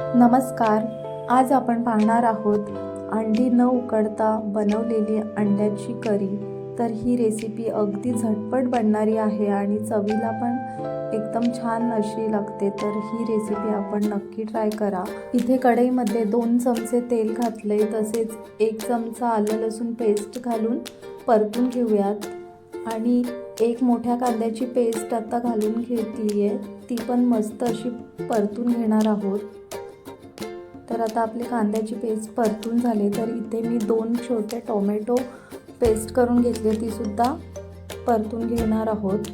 नमस्कार. आज आपण पाहणार आहोत अंडी न उकडता बनवलेली अंड्याची करी. तर ही रेसिपी अगदी झटपट बनणारी आहे आणि चवीला पण एकदम छान अशी लागते. तर ही रेसिपी आपण नक्की ट्राय करा. इथे कढईमध्ये 2 चमचे तेल घातले, तसेच 1 चमचा आलं लसूण पेस्ट घालून परतून घेऊयात आणि 1 मोठ्या कांद्याची पेस्ट आता घालून घेतली आहे, ती पण मस्त अशी परतून घेणार आहोत. तर आता आपली कांद्याची पेस्ट परतून झाली. तर इथे मी 2 छोटे टोमॅटो पेस्ट करून घेतले, तीसुद्धा परतून घेणार आहोत.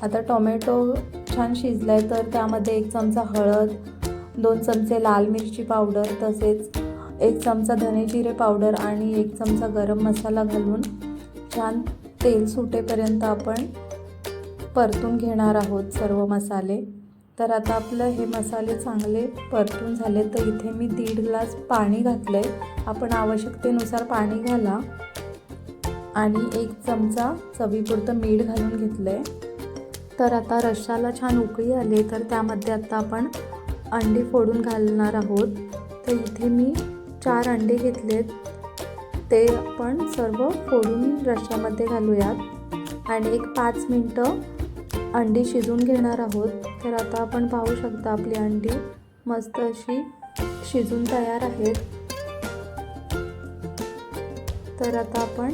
आता टोमॅटो छान शिजला आहे, तर त्यामध्ये 1 चमचा हळद, 2 चमचे लाल मिरची पावडर, तसेच 1 चमचा धने जिरे पावडर आणि 1 चमचा गरम मसाला घालून छान तेल सुटेपर्यंत आपण परतून घेणार आहोत सर्व मसाले. तर आता आपलं हे मसाले चांगले परतून झाले. तर इथे मी 1.5 ग्लास पाणी घातलं आहे. आपण आवश्यकतेनुसार पाणी घाला आणि 1 चमचा चवीपुरतं मीठ घालून घेतलं आहे. तर आता रश्शाला छान उकळी आली, तर त्यामध्ये आता आपण अंडी फोडून घालणार आहोत. तर इथे मी 4 अंडे घेतलेत, ते आपण सर्व फोडून रश्श्यामध्ये घालूयात आणि 5 मिनटं अंडी शिजून घेणार आहोत. तर आता आपण पाहू शकता आपली अंडी मस्त अशी शिजून तयार आहेत. तर आता आपण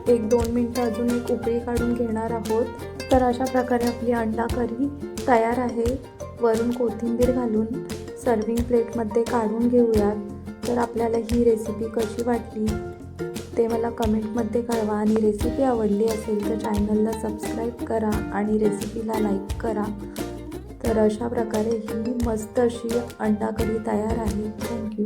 1-2 मिनटं अजून एक उकळी काढून घेणार आहोत. तर अशा प्रकारे आपली अंडा करी तयार आहे. वरून कोथिंबीर घालून सर्विंग प्लेटमध्ये काढून घेऊयात. तर आपल्याला ही रेसिपी कशी वाटली ते मला कमेंटमध्ये कळवा आणि रेसिपी आवडली असेल तर चॅनलला सबस्क्राईब करा आणि रेसिपीला लाईक करा. तर अशा प्रकारे ही मस्त अशी अंडा करी तयार आहे. थँक्यू.